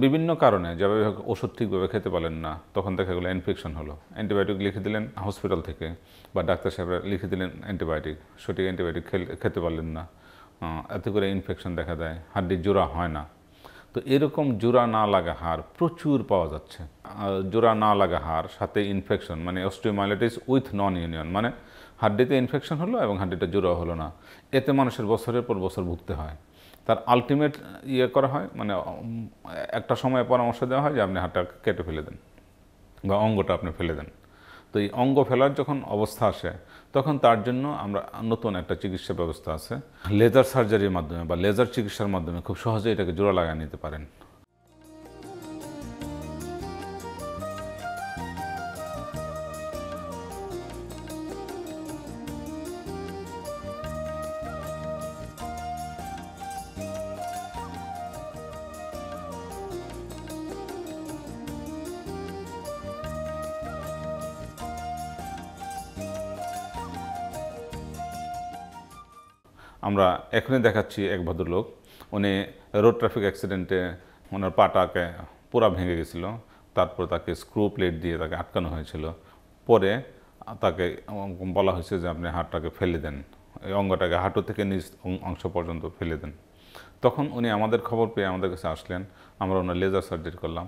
বিভিন্ন কারণে যেভাবে ওষুধ ঠিকভাবে খেতে পারলেন না, তখন দেখা গেলো ইনফেকশন হলো, অ্যান্টিবায়োটিক লিখে দিলেন হসপিটাল থেকে বা ডাক্তার সাহেবরা লিখে দিলেন অ্যান্টিবায়োটিক, সঠিক অ্যান্টিবায়োটিক খেতে পারলেন না, এতে করে ইনফেকশন দেখা দেয়, হাড্ডির জোড়া হয় না। তো এরকম জোড়া না লাগা হাড় প্রচুর পাওয়া যাচ্ছে। জোড়া না লাগা হাড় সাথে ইনফেকশন, মানে অস্টিওমাইলাইটিস উইথ নন ইউনিয়ন, মানে হাড্ডিতে ইনফেকশন হলো এবং হাড্ডিটা জোড়া হলো না। এতে মানুষের বছরের পর বছর ভুগতে হয়। তার আলটিমেট করা হয়, মানে একটা সময় পরামর্শ দেওয়া হয় যে আপনি হাড়টা কেটে ফেলে দেন বা অঙ্গটা আপনি ফেলে দেন। তো এই অঙ্গ ফেলার যখন অবস্থা আসে, তখন তার জন্য আমরা নতুন একটা চিকিৎসা ব্যবস্থা আছে, লেজার সার্জারির মাধ্যমে বা লেজার চিকিৎসার মাধ্যমে খুব সহজে এটাকে জোড়া লাগিয়ে নিতে পারেন। আমরা এখনই দেখাচ্ছি এক ভদ্রলোক, উনি রোড ট্রাফিক অ্যাক্সিডেন্টে ওনার পাটাকে পুরা ভেঙে গেছিলো, তারপর তাকে স্ক্রু প্লেট দিয়ে তাকে আটকানো হয়েছিল। পরে তাকে বলা হয়েছে যে আপনি হাড়টাকে ফেলে দেন, এই অঙ্গটাকে হাঁটু থেকে নিচ অংশ পর্যন্ত ফেলে দেন। তখন উনি আমাদের খবর পেয়ে আমাদের কাছে আসলেন, আমরা ওনার লেজার সার্জারি করলাম।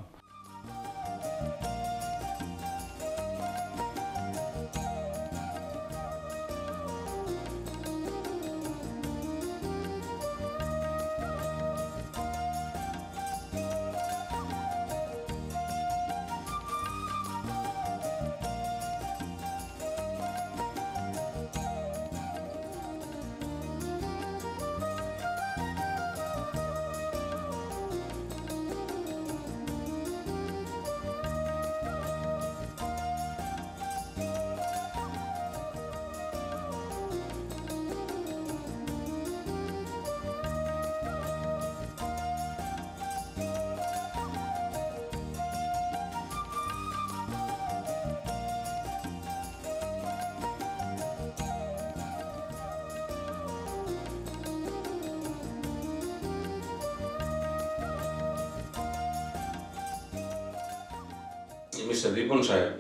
মিস্টার রিপন সাহেব,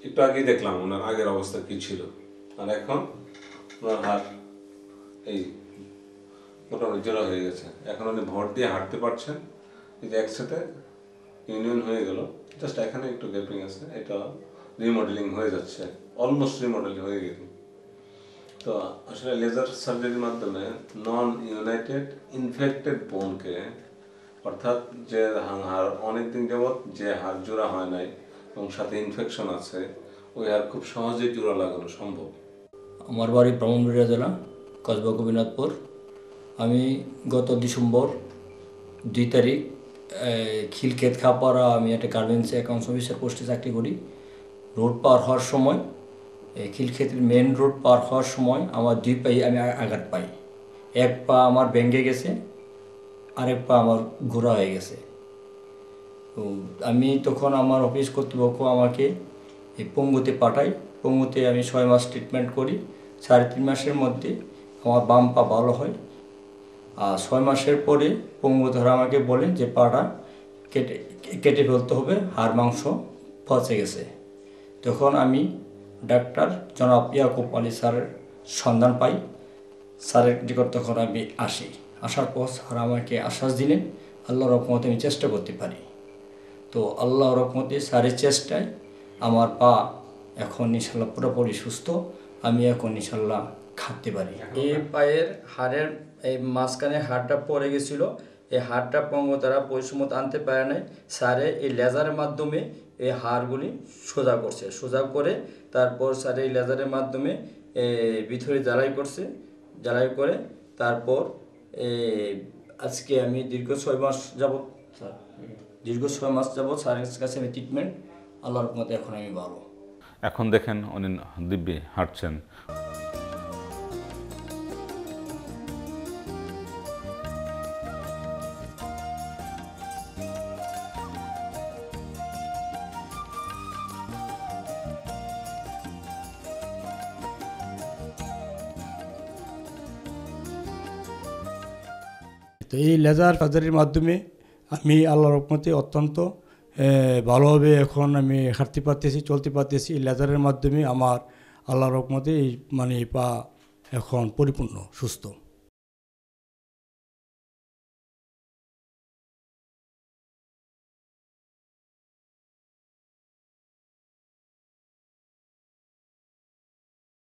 একটু আগেই দেখলাম ওনার আগের অবস্থা কি ছিল, আর এখন ওনার হাত এই মোটামুটি জোড়া হয়ে গেছে। এখন উনি ভর দিয়ে হাঁটতে পারছেন, এই যে একসাথে ইউনিয়ন হয়ে গেল, জাস্ট এখানে একটু গ্যাপিং আছে, এটা রিমডেলিং হয়ে যাচ্ছে, অলমোস্ট রিমডেলিং হয়ে গেল। তো আসলে লেজার সার্জারির মাধ্যমে নন ইউনাইটেড ইনফেক্টেড বোনকে, অর্থাৎ যে হাড় অনেকদিন যাবৎ যে হাড় জোড়া হয় নাই এবং সাথে ইনফেকশন আছে, ওই হাড় খুব সহজেই জোড়া লাগানো সম্ভব। আমার বাড়ি ব্রাহ্মণবাড়িয়া জেলা, কসবা গোপীনাথপুর। আমি গত ডিসেম্বর 2 তারিখ খিলক্ষেত খাপাড়া, আমি একটা গার্মেন্টসে অ্যাকাউন্টস অফিসার পোস্টে চাকরি করি। রোড পার হওয়ার সময়, খিলক্ষেতের মেন রোড পার হওয়ার সময় আমার 2 পায়ে আমি আঘাত পাই। এক পা আমার ভেঙে গেছে, আরেক পা আমার ঘোরা হয়ে গেছে। তো আমি তখন আমার অফিস কর্তৃপক্ষ আমাকে এই পঙ্গুতে পাঠাই। পঙ্গুতে আমি 6 মাস ট্রিটমেন্ট করি। 3.5 মাসের মধ্যে আমার বাম পা ভালো হয়। আর 6 মাসের পরে পঙ্গু ধরা আমাকে বলে যে পাটা কেটে ফেলতে হবে, হাড় মাংস পচে গেছে। তখন আমি ডাক্তার জনাব ইয়াকুব আলী স্যারের সন্ধান পাই। স্যারের নিকট তখন আমি আসি। আসার পর স্যার আমাকে আশ্বাস দিলেন আল্লাহর রহমতে আমি চেষ্টা করতে পারি। তো আল্লাহর রহমতে স্যারের চেষ্টায় আমার পা এখন ইনশাল্লাহ পুরোপুরি সুস্থ। আমি এখন ইনশাল্লাহ খাটতে পারি। এই পায়ের হাড়ের এই মাঝখানে হাড়টা পড়ে গেছিলো, এই হাড়টা পঙ্গু তারা পরিসম্মত আনতে পারে নাই। স্যারে এই লেজারের মাধ্যমে এই হাড়গুলি সোজা করছে, সোজা করে তারপর স্যারে এই লেজারের মাধ্যমে ভিতরে জ্বালাই করছে, জ্বালাই করে তারপর আজকে আমি দীর্ঘ 6 মাস যাবৎ স্যারের কাছে আমি ট্রিটমেন্ট, আল্লাহর রহমতে এখন আমি ভালো। এখন দেখেন উনি দিব্যি হাঁটছেন। তো এই লেজার সার্জারির মাধ্যমে আমি আল্লাহর রহমতে অত্যন্ত ভালোভাবে এখন আমি হাঁটতে পারতেছি, চলতে পারতেছি। লেজারের মাধ্যমে আমার আল্লাহর রহমতে এই পা এখন পরিপূর্ণ সুস্থ।